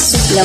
السفلى.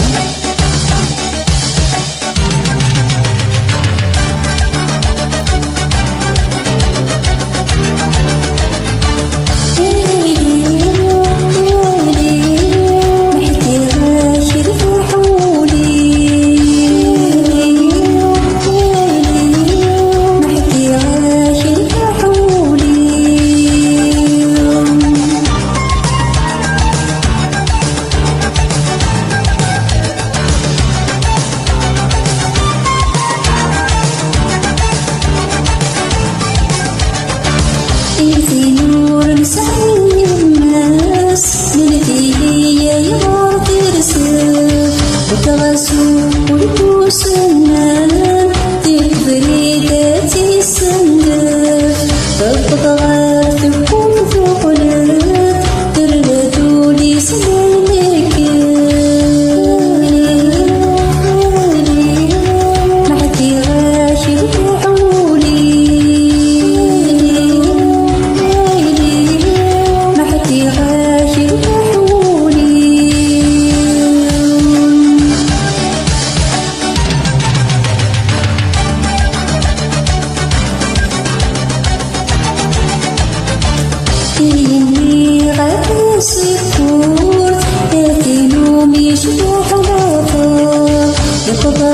إني غدا سكور يأتيني شبح العطاء يقضى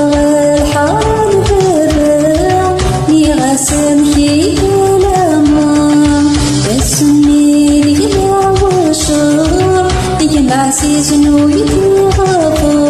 الحال برا يغسم في كلاما يسمي ليلة وشر يجمع سيزن ويتغطى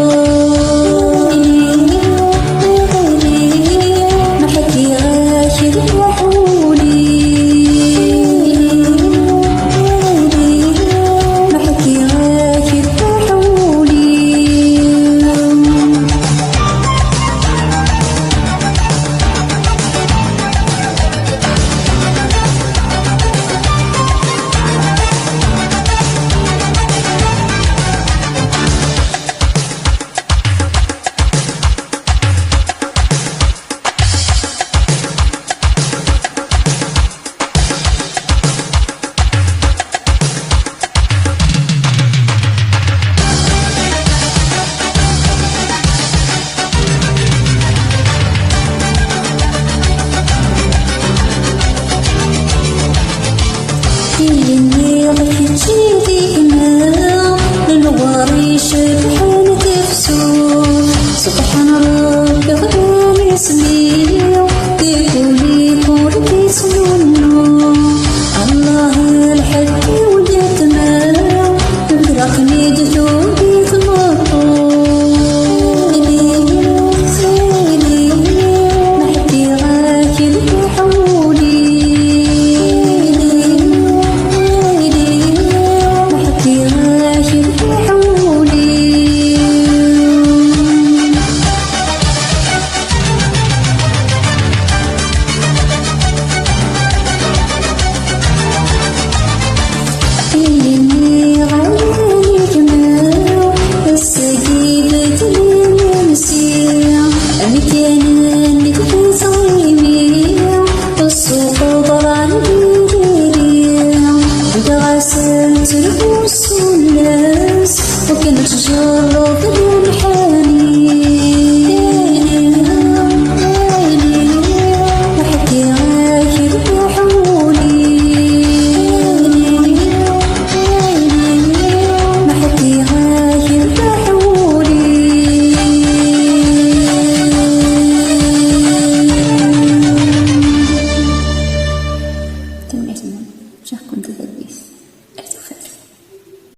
إني غيت ديما للواري شبحان تفسو سبحان ربي غدا يسميو بكل كل بيسنونو الله الحد واليتمى بكرخني دثوبي ثمرو وكنت تجرب الحنين لحد عاير بحولي لحد عاير بحولي تمام شح كنت ذبي